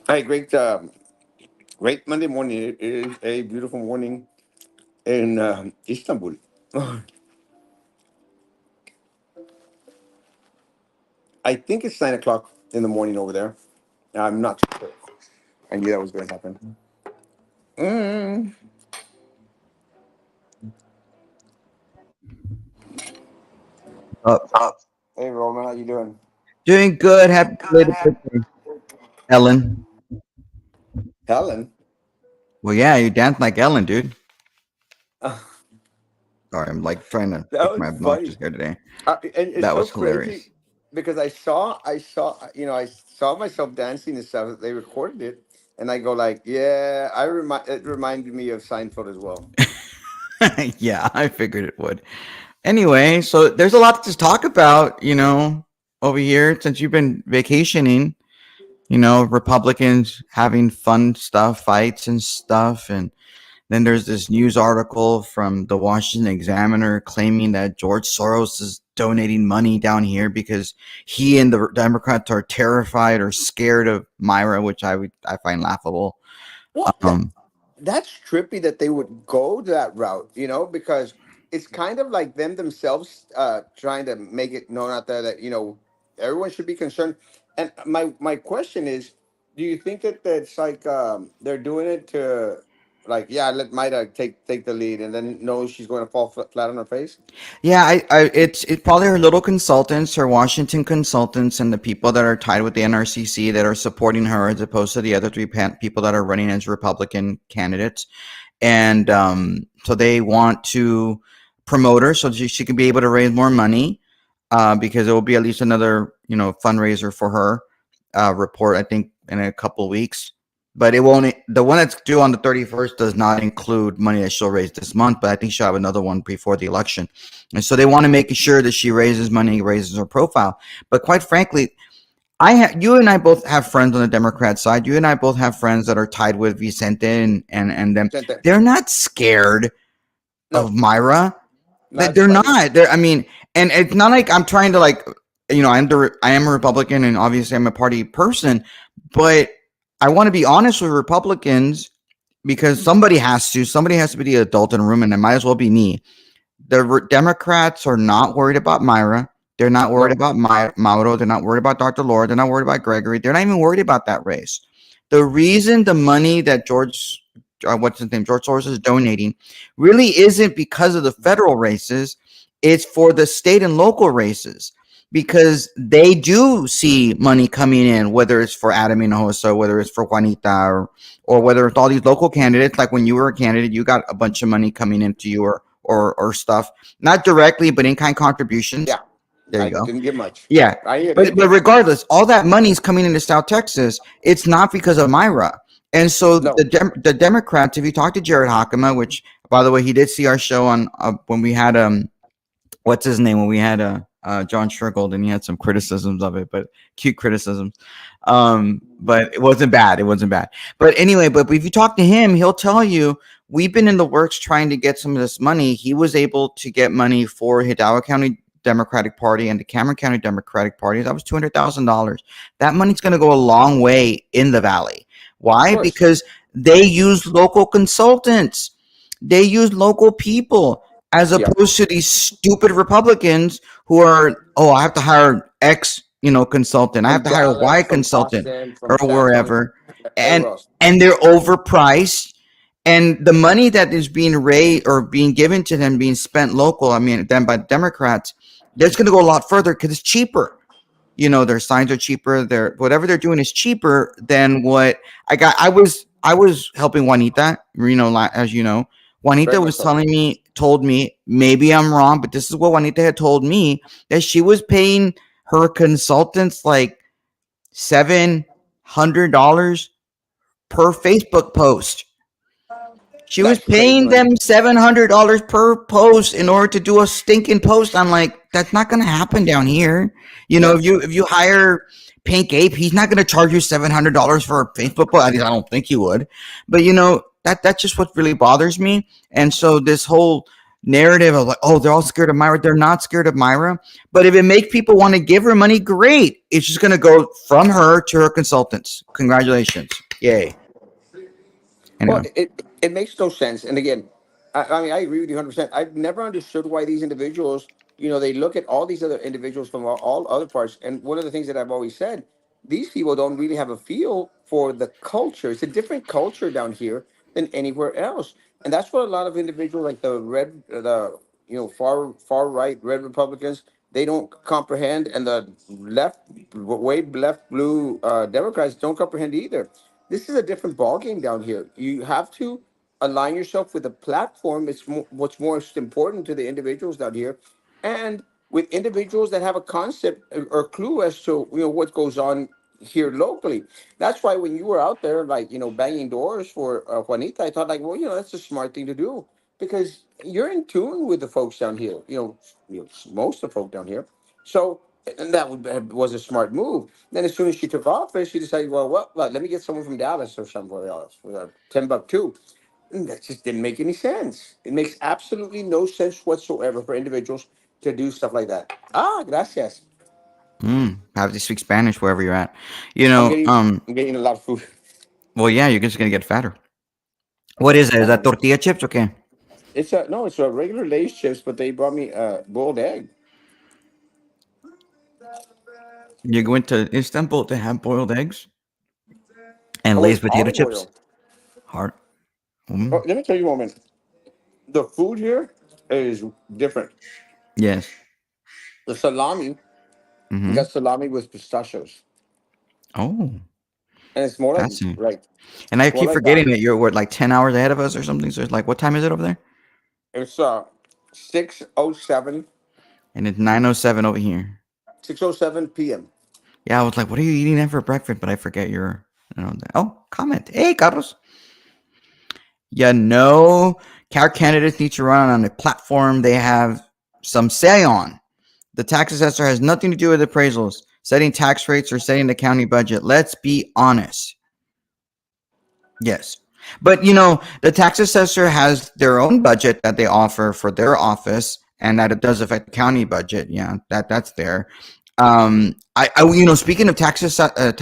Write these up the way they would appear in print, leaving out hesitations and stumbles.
Hi, great Monday morning. It is a beautiful morning in Istanbul. I think it's 9 o'clock in the morning over there. I'm not sure. I knew that was going to happen. Mm. Oh, Hey, Roman, how you doing? doing good. Happy belated birthday, Ellen. Helen. Well, yeah, you dance like Ellen, dude. that Sorry, I'm like trying to fix was my funny. obnoxious hair today. And it's That so was crazy hilarious. because I saw myself dancing and stuff. They recorded it, and I go like, yeah, it reminded me of Seinfeld as well. Yeah, I figured it would. Anyway, so there's a lot to talk about, over here since you've been vacationing. Republicans having fun stuff, fights and stuff, and then there's this news article from the Washington Examiner claiming that George Soros is donating money down here because he and the Democrats are terrified or scared of Myra, which I find laughable. Well, Um, that's trippy that they would go that route, because it's kind of like them themselves trying to make it known out there that everyone should be concerned. And my question is, do you think that that's like they're doing it to like, yeah, let Maida take the lead, and then know she's going to fall flat on her face? yeah, it's probably her little consultants, her Washington consultants, and the people that are tied with the NRCC that are supporting her, as opposed to the other three people that are running as Republican candidates. And so they want to promote her so she can be able to raise more money, because it will be at least another fundraiser for her report, I think, in a couple of weeks. But it won't. The one that's due on the 31st does not include money that she'll raise this month. But I think she'll have another one before the election, and so they want to make sure that she raises money, raises her profile. But quite frankly, you and I both have friends on the Democrat side. You and I both have friends that are tied with Vicente and them. Gente, They're not scared of no, Myra. not They're slightest. not. I mean, and it's not like I'm trying to like, I am a Republican and obviously I'm a party person, but I want to be honest with Republicans because somebody has to be the adult in the room, and it might as well be me. The Democrats are not worried about Myra. They're not worried No, about Mauro. They're not worried about Dr. Lord. They're not worried about Gregory. They're not even worried about that race. The reason the money that what's his name, George Soros is donating really isn't because of the federal races. It's for the state and local races because they do see money coming in, whether it's for Adam Hinojosa, whether it's for Juanita, or whether it's all these local candidates. Like when you were a candidate, you got a bunch of money coming into you, or stuff, not directly, but in kind contributions. yeah, There I you go. didn't get much. Yeah. I didn't get But anything. regardless, all that money's coming into South Texas. It's not because of Myra. And so No, the Democrats, if you talk to Jared Hockema, which by the way, he did see our show on when we had what's his name, when we had John Strickland, and he had some criticisms of it, but cute criticisms. But it wasn't bad. It wasn't bad. But anyway, but if you talk to him, he'll tell you we've been in the works trying to get some of this money. He was able to get money for Hidalgo County Democratic Party and the Cameron County Democratic Party. That was $200,000. That money's going to go a long way in the valley. of Why? course. Because they use local consultants. They use local people as Yeah. opposed to these stupid Republicans who are, oh, I have to hire X, consultant. I have From to hire Y Dallas, from consultant Austin, or from San Antonio, wherever. And everywhere else. they're overpriced. And the money that is being raised or being given to them being spent local, I mean, then by Democrats, that's going to go a lot further because it's cheaper. Their signs are cheaper. Their whatever they're doing is cheaper than what I got. I was helping Juanita, as you know. Very Juanita much was so. told me, maybe I'm wrong, but this is what Juanita had told me, that she was paying her consultants like $700 per Facebook post. She was That's crazy paying money. them $700 per post in order to do a stinking post. I'm like, that's not going to happen down here. No. If you hire Pink Ape, he's not going to charge you $700 for a Facebook post. At least I don't think he would. But that's just what really bothers me. And so this whole narrative of like, oh, they're all scared of Myra. They're not scared of Myra. But if it makes people want to give her money, great. It's just going to go from her to her consultants. Congratulations. Yay. Well, Anyway. it makes no sense. And again, I mean, I agree with you 100%. I've never understood why these individuals, they look at all these other individuals from all other parts. And one of the things that I've always said, these people don't really have a feel for the culture. It's a different culture down here than anywhere else. And that's what a lot of individuals like far right red Republicans, they don't comprehend. And the way left blue Democrats don't comprehend either. This is a different ball game down here. You have to align yourself with a platform. What's most important to the individuals down here, and with individuals that have a concept or clue as to what goes on here locally. That's why when you were out there, like banging doors for Juanita, I thought like, well, that's a smart thing to do because you're in tune with the folks down here. Most of the folk down here. So, and was a smart move. Then as soon as she took office, she decided, well, let me get someone from Dallas or somewhere else for $10 too. And that just didn't make any sense. It makes absolutely no sense whatsoever for individuals to do stuff like that. Ah, gracias. Have to speak Spanish wherever you're at. I'm getting I'm getting a lot of food. Well, yeah, you're just going to get fatter. What is it? Is that tortilla chips? Okay. It's a regular Lay's chips, but they brought me a boiled egg. You go into Istanbul to have boiled eggs and Oh, Lay's it's potato olive chips. oil. Hard. Oh, let me tell you one minute. The food here is different. Yes. The salami, we Mm-hmm. got salami with pistachios, Oh, and it's more like fascinating. right. And I It's more keep like forgetting that you're what, like 10 hours ahead of us or something. So it's like, what time is it over there? it's 6:07 And it's 9:07 over here. 6:07 p.m. Yeah, I was like, what are you eating there for breakfast? But I forget you're. Oh, comment. Hey, Carlos. Yeah, no. Our candidates need to run on a platform they have some say on. The tax assessor has nothing to do with appraisals, setting tax rates, or setting the county budget. Let's be honest. Yes. But the tax assessor has their own budget that they offer for their office and that it does affect the county budget. Yeah, that's there. Speaking of taxes,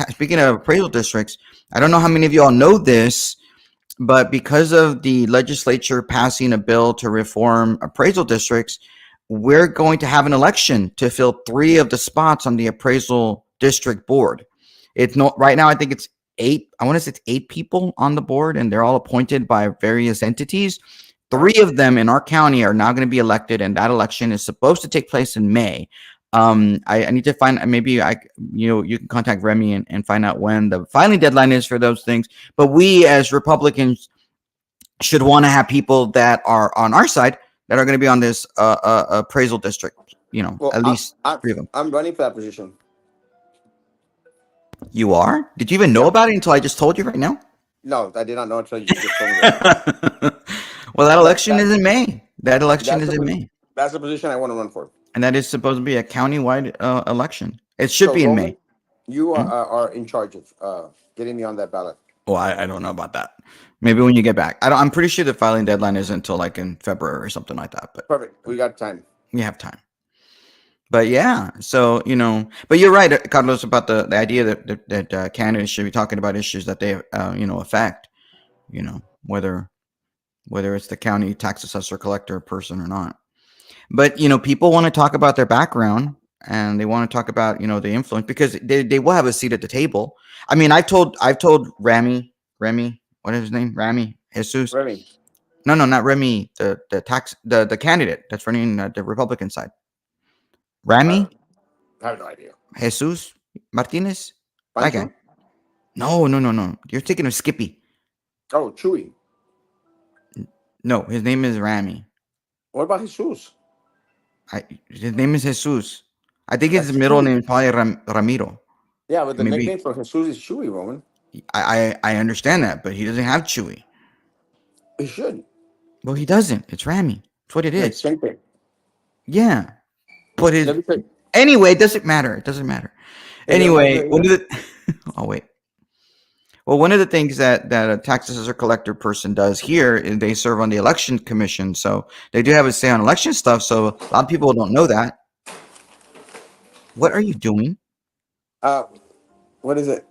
speaking of appraisal districts, I don't know how many of you all know this, but because of the legislature passing a bill to reform appraisal districts, we're going to have an election to fill 3 of the spots on the appraisal district board. It's not right now. I think it's 8. I want to say it's 8 people on the board, and they're all appointed by various entities. Huh? 3 of them in our county are now going to be elected, and that election is supposed to take place in May. I need to find maybe you can contact Remy and find out when the filing deadline is for those things. But we as Republicans should want to have people that are on our side that are going to be on this appraisal district. Well, At I'm least I'm 3 of them. I'm running for that position. You are? Did you even know Yeah. about it until I just told you right now? No, I did not know until you just told me right now. Well, that But election is in May. That election that's is the in May, that's the position I want to run for. and that is supposed to be a county-wide election. It should So be in May. Roman, you Hmm? are in charge of getting me on that ballot. Well, I don't know about that. Maybe when you get back. I'm pretty sure the filing deadline is until like in February or something like that. But Perfect. We got time. we have time. But yeah, so but you're right, Carlos, about the idea that candidates should be talking about issues that they affect. Whether it's the county tax assessor, collector person or not. But people want to talk about their background and they want to talk about the influence because they will have a seat at the table. I mean, I've told Remy, what is his name? Remy Jesus. Remy, No, no, not Remy. The candidate that's running the Republican side. I Remy have no idea. Jesus Martinez. That guy. Pancho? No, no, no, no. You're thinking of Skippy. Oh, Chewy. No, his name is Ramy. What about Jesus? His name is Jesus. I think his That's middle Chewy. name is probably Ramiro. Yeah, but the Maybe nickname for Jesus is Chewy, Roman. I understand that, but he doesn't have Chewy. He should. Well, he doesn't. It's Ramy. That's what it Like, is. same thing. Yeah, but Let his me tell you. anyway. It doesn't matter. It doesn't matter. Hey, let me Anyway, tell you what this. did it? Oh wait. Well, one of the things that a tax assessor collector person does here is they serve on the election commission, so they do have a say on election stuff. So a lot of people don't know that. What are you doing? Uh, what is it?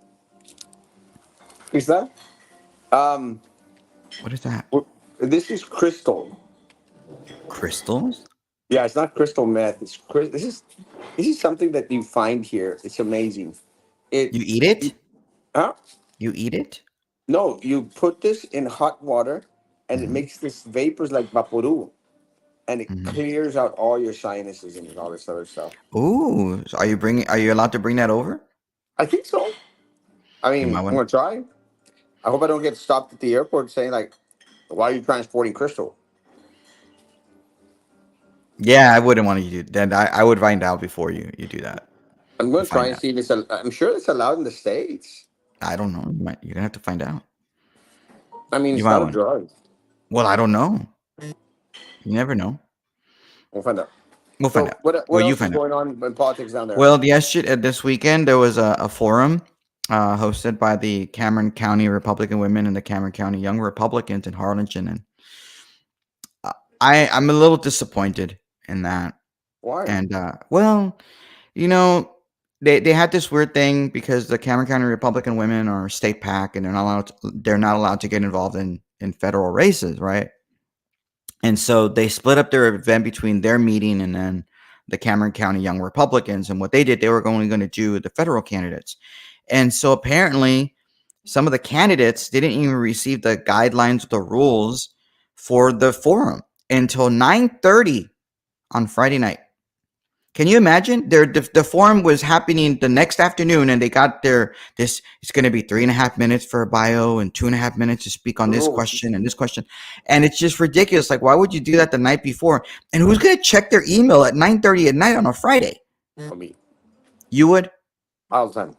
Is that? Um, What is that? this is crystal. Crystals? Yeah, it's not crystal meth. This is something that you find here. It's amazing. It, You eat it? you, huh? You eat it? No, you put this in hot water, and it Hmm. makes this vapors like vaporu, and it Hmm. clears out all your sinuses and all this other stuff. Ooh, so are you bringing? Are you allowed to bring that over? I think so. I You might mean, I'm want. gonna try. I hope I don't get stopped at the airport saying like, "Why are you transporting crystal?" Yeah, I wouldn't want to do that. I would find out before you do that. I'm You gonna try find and out. see if I'm sure it's allowed in the states. I don't know. You're gonna have to find out. I mean, You it's might not a want. drug. Well, I don't know. You never know. We'll find out. We'll find So out. what Well, you else is find out. going on in politics down there? Well, yesterday, this weekend, there was a forum hosted by the Cameron County Republican Women and the Cameron County Young Republicans in Harlingen, and uh, I'm a little disappointed in that. Why? And well, you know, they had this weird thing because the Cameron County Republican Women are a state PAC, and they're not allowed to get involved in federal races, right? And so they split up their event between their meeting and then the Cameron County Young Republicans. And what they did, they were only going to do the federal candidates. And so apparently, some of the candidates didn't even receive the guidelines, the rules for the forum until 9:30 on Friday night. Can you imagine? The forum was happening the next afternoon, and they got their this. It's going to be 3.5 minutes for a bio and 2.5 minutes to speak on The this rules question and this question, and it's just ridiculous. Like, why would you do that the night before? And who's going to check their email at 9:30 at night on a Friday? for me You would? all the time.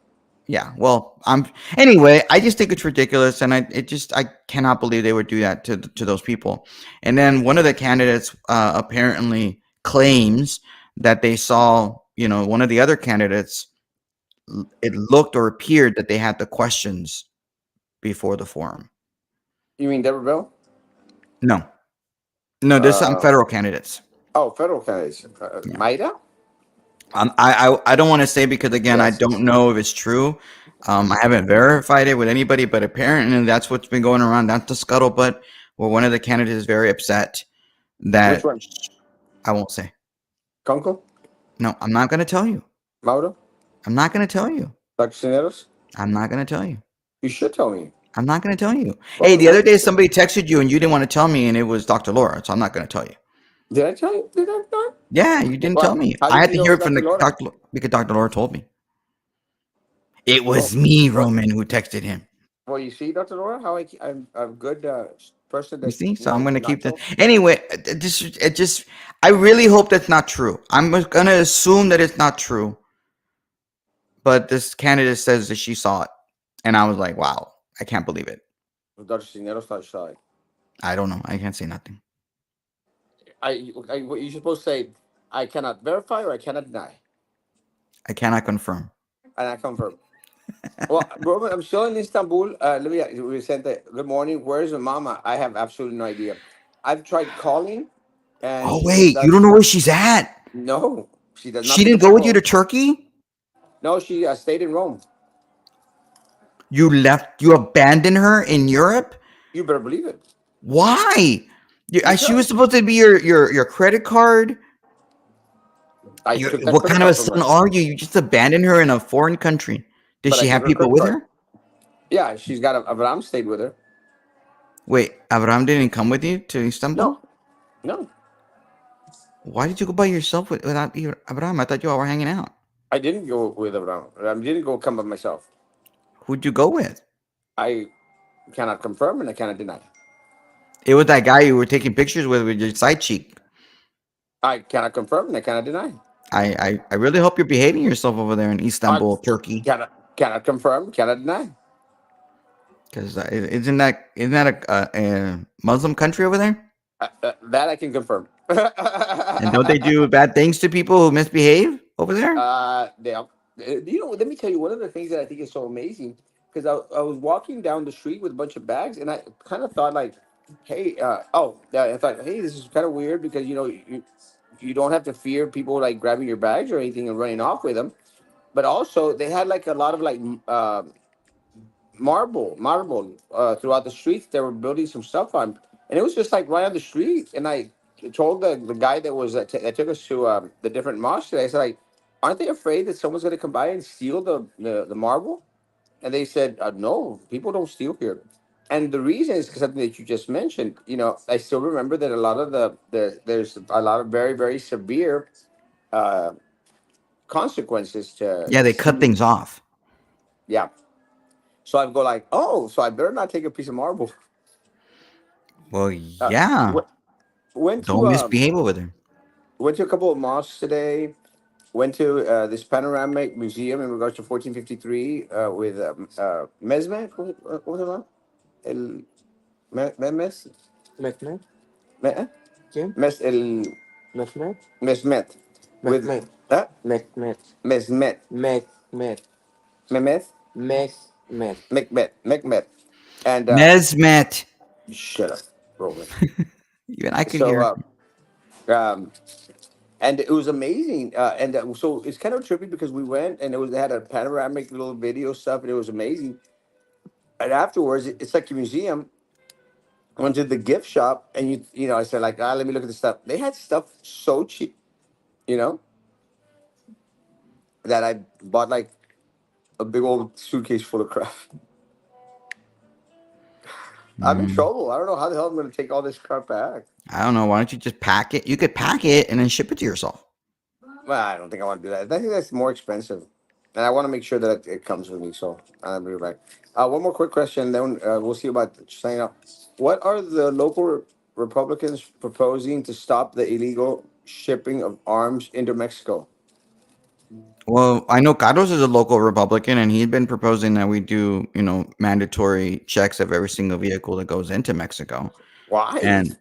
Yeah. Well, I'm anyway. I just think it's ridiculous, and I cannot believe they would do that to those people. And then one of the candidates apparently claims that they saw, one of the other candidates. It looked or appeared that they had the questions before the forum. You mean Deborah Bell? No, no, there's some Uh, federal candidates. oh, federal candidates. Yeah. Maida? I don't want to say because again I Yes. don't know if it's true. I haven't verified it with anybody, but apparently that's what's been going around. That's the scuttlebutt where one of the candidates is very upset Which that one? I won't say. Kunkel? No, I'm not going to tell you. Mauro? I'm not going to tell you. Dr. Cineros? I'm not going to tell you. You should tell me. I'm not going to tell you. Hey, Well, the other what? day somebody texted you and you didn't want to tell me, and it was Dr. Laura, so I'm not going to tell you. Did I tell you? Did I not? Yeah, you didn't tell Well, me. how I did had you to know hear it was it from Dr. the Laura? doctor because Dr. Laura told me. It Well, was me, what? Roman, who texted him. Well, you see, Dr. Laura, how I'm a good person You that see? So I'm knows going to not keep this. to. Anyway, I really hope that's not true. I'm going to assume that it's not true. But this candidate says that she saw it. And I was like, wow, I can't believe it. Dr. Cineros not shy. I don't know. I can't say nothing. What you're supposed to say, I cannot verify or I cannot deny. I cannot confirm. And I confirm. Well, Robert, I'm still in Istanbul. Let me, Vicente, good morning. Where's your mama? I have absolutely no idea. I've tried calling, and Oh, she just wait. You does. don't know where she's at? No, she does not She pick didn't up the go with you to phone. Turkey? No, she stayed in Rome. You abandoned her in Europe? You better believe it. Why? She was Because supposed to be your credit card. I took that What credit kind of a card from son her, are you? You just abandoned her in a foreign country. Does but I she took have her people credit with card. her? Yeah, she's got a Avram stayed with her. Wait, Abraham didn't come with you to No, Istanbul? no, Why did you go by yourself without Abraham? I thought you all were hanging out. I didn't go with Avram. I didn't go come by myself. Who'd you go with? I cannot confirm and I cannot deny. It was that guy you were taking pictures with your side cheek. I cannot confirm and I cannot deny. I really hope you're behaving yourself over there in I Istanbul, Turkey. cannot confirm, cannot deny. Because isn't that a Muslim country over there? That I can confirm. And don't they do bad things to people who misbehave over there? They, let me tell you one of the things that I think is so amazing. because I was walking down the street with a bunch of bags, and I kind of thought like, hey, yeah, I thought, hey, this is kind of weird because you don't have to fear people like grabbing your bags or anything and running off with them. But also they had like a lot of like marble throughout the streets. They were building some stuff on, and it was just like right on the street. And I told the guy that was that took us to the different mosques today. I said, like, aren't they afraid that someone's going to come by and steal the marble? And they said, no, people don't steal here. And the reason is something that you just mentioned. I still remember that a lot of there's a lot of very, very severe uh, consequences to Yeah, they cut stealing. things off. Yeah. So I go like, oh, so I better not take a piece of marble. Well, Uh, yeah. wh- went to Don't misbehave over there. a couple of mosques today. Went to this panoramic museum in regards to 1453 with Mesmet. What was it on? El Mes Mehmet, Me- Kim, Mes el Mehmet, Mesmet with Mehmet, uh, Mehmet, Mesmet Mehmet, Mehmet Mehmet. Mehmet and Mesmet. shut up, Roman. Even I could So hear. um, and it was amazing. And so it's kind of trippy because we went and they had a panoramic little video stuff, and it was amazing. And afterwards, it's like a museum. I went to the gift shop, and I said like, let me look at the stuff. They had stuff so cheap, you know, that I bought like a big old suitcase full of crap. I'm in Mm, trouble. I don't know how the hell I'm going to take all this crap back. I don't know. Why don't you just pack it? You could pack it and then ship it to yourself. Well, I don't think I want to do that. I think that's more expensive, and I want to make sure that it comes with me. So I'll be right back. One more quick question, then we'll see about signing up. What are the local Republicans proposing to stop the illegal shipping of arms into Mexico? Well, I know Carlos is a local Republican, and he'd been proposing that we do, mandatory checks of every single vehicle that goes into Mexico, Why? and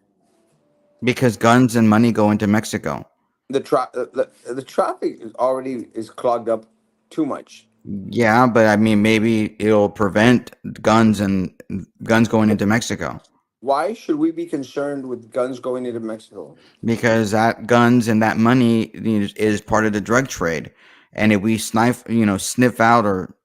because guns and money go into Mexico. The traffic is already is clogged up too much. Yeah, but I mean, maybe it'll prevent guns going into Mexico Why should we be concerned with guns going into Mexico? because that guns and that money is part of the drug trade, and if we sniff out or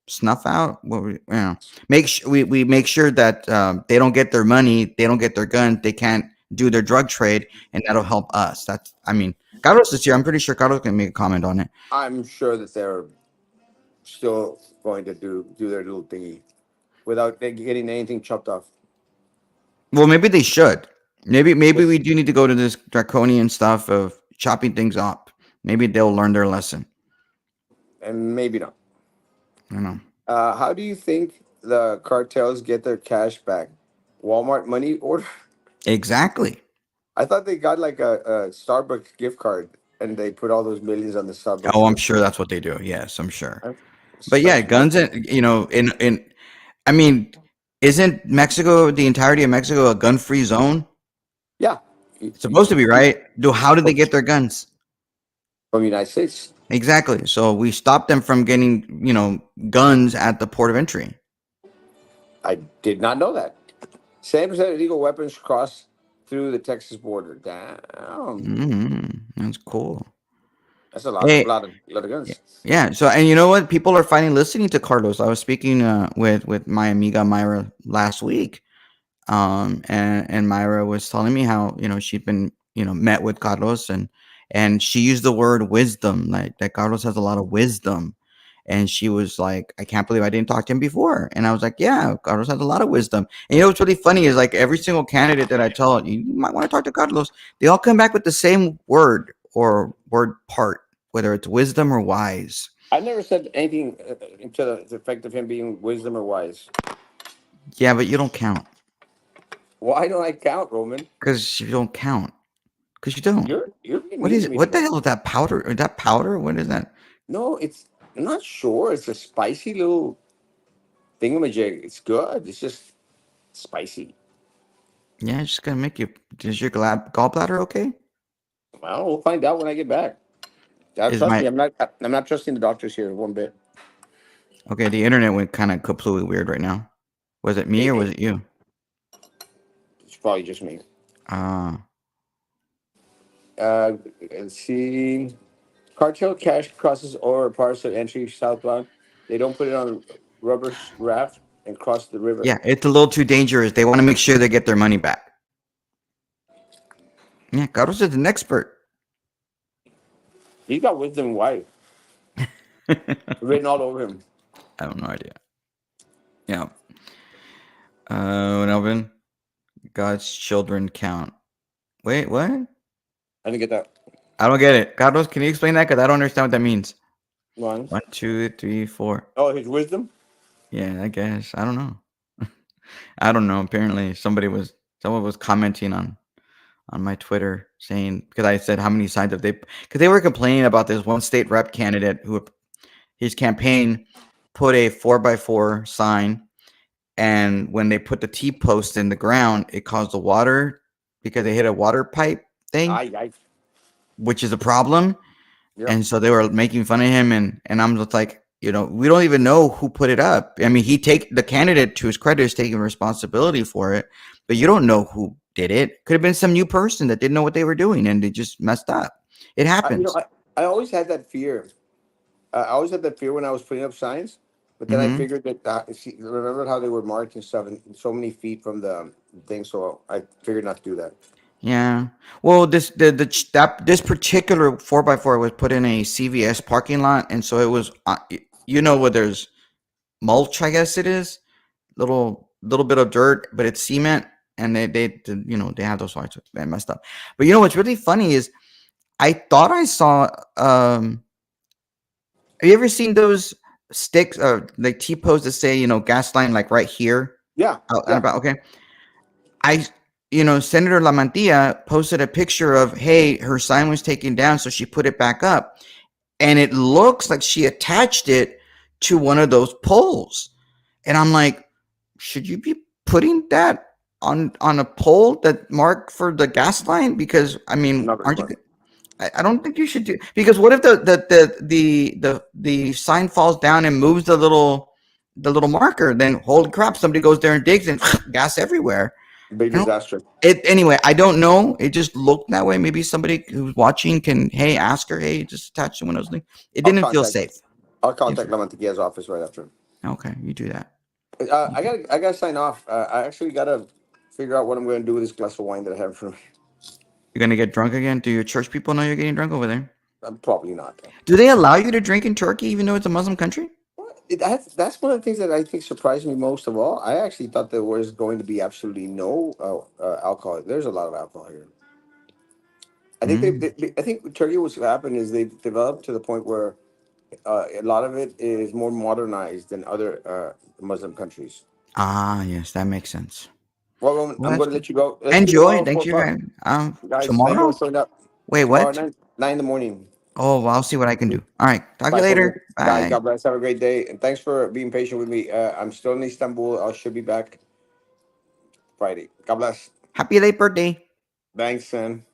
snuff out what we make sure that they don't get their money, they don't get their guns, they can't do their drug trade, and that'll help us. That's I mean, Carlos is here. I'm pretty sure Carlos can make a comment on it. I'm sure that they're still going to do their little thingy without getting anything chopped off. Well, maybe they should. Maybe Yes, we do need to go to this draconian stuff of chopping things up. Maybe they'll learn their lesson. and maybe not. You know. How do you think the cartels get their cash back? Walmart money order? Exactly. I thought they got like a Starbucks gift card and they put all those millions on the Starbucks Oh, I'm gift sure card. that's what they do. Yes, I'm sure. Uh, But yeah, Such guns bullshit. and in I mean, isn't Mexico the entirety of Mexico a gun-free zone? Yeah, It's supposed to be, you- right? Do how did they from get their guns? from the United States. Exactly. So we stopped them from getting, guns at the port of entry. I did not know that. 7% illegal weapons cross through the Texas border. Damn, That's cool. that's a lot, Hey, lot of yeah. guns. Yeah. So, and you know what? People are finally listening to Carlos. I was speaking with my amiga Myra last week, and Myra was telling me how she'd been met with Carlos, and she used the word wisdom, like that Carlos has a lot of wisdom, and she was like, I can't believe I didn't talk to him before. And I was like, yeah, Carlos has a lot of wisdom. And what's really funny is like every single candidate that I tell you might want to talk to Carlos, they all come back with the same word or word part, whether it's wisdom or wise. I never said anything to the effect of him being wisdom or wise. Yeah, but you don't count Why don't I count, Roman? because you don't count because you don't. You're being What mean is to it? me What the today. hell is that powder? Is that powder? What is that? No, I'm not sure. It's a spicy little thingamajig. It's good. It's just spicy. Yeah, it's just gonna make you. Is your gallbladder okay? Well, we'll find out when I get back. Is Trust my me, I'm not trusting the doctors here one bit. Okay, the internet went kind of completely weird right now. Was it me or was it you? It's probably just me. Uh, Uh, let's see. Cartel cash crosses over parcel entry southbound. They don't put it on rubber raft and cross the river. yeah, it's a little too dangerous. They want to make sure they get their money back. Yeah, Carlos is an expert. He's got wisdom white written all over him. I have no idea. Yeah. Melvin, God's children count. Wait, what? I didn't get that. I don't get it. Carlos, can you explain that? Because I don't understand what that means. One. One, two, three, four. Oh, his wisdom. Yeah, I guess. I don't know. I don't know. Apparently, someone was commenting on my Twitter saying because I said how many signs have they because they were complaining about this one state rep candidate who his campaign put a 4x4 sign, and when they put the T post in the ground, it caused the water because they hit a water pipe thing, I. which is a problem. Yeah. And so they were making fun of him, and I'm just like, we don't even know who put it up. I mean, the candidate, to his credit, is taking responsibility for it, but you don't know who did it. Could have been some new person that didn't know what they were doing and they just messed up. It I, you know, happens. I, I always had that fear. I always had that fear when I was putting up signs, but then I Hmm. figured that remember how they were marked and stuff, and so many feet from the thing. So I figured not to do that. Yeah. Well, this particular 4x4 was put in a CVS parking lot, and so it was, where there's mulch, I guess it is, little bit of dirt, but it's cement, and they have those whites that messed up. But what's really funny is I thought I saw. Have you ever seen those sticks, like T posts that say gas line like right here Yeah, out and yeah. about? Okay, I Senator Lamantia posted a picture of, hey, her sign was taken down, so she put it back up, and it looks like she attached it to one of those poles, and I'm like, should you be putting that on a pole that marked for the gas line? Because I mean, Not very aren't you? smart. I don't think you should do, because what if the sign falls down and moves the little marker? Then holy crap, somebody goes there and digs and gas everywhere. Big I don't. disaster. Anyway. I don't know. It just looked that way. Maybe somebody who's watching can, hey, ask her, hey, just attach to one of those things. It I'll didn't feel contact. safe. I'll Yes, contact sir. Lamantiquia's office right after. Okay, you do that. I gotta sign off. I actually gotta figure out what I'm gonna do with this glass of wine that I have for me. You're gonna get drunk again? Do your church people know you're getting drunk over there? Probably not. Do they allow you to drink in Turkey even though it's a Muslim country? That's one of the things that I think surprised me most of all. I actually thought there was going to be absolutely no alcohol. There's a lot of alcohol here. I think Mm. I think Turkey, what's happened is they've developed to the point where a lot of it is more modernized than other Muslim countries. Ah, yes, that makes sense. Well, Well, I'm that's going to good. let you go. Let's see Enjoy. tomorrow, Thanks, four you o'clock, guys. guys. Let me know Tomorrow? what's going up. Wait, Tomorrow, what? nine in the morning. Oh, well, I'll see what I can do. All right. Talk to you Bye, Jorge. later. Guys, Bye. God bless. Have a great day, and thanks for being patient with me. I'm still in Istanbul. I should be back Friday. God bless. Happy late birthday. Thanks, son.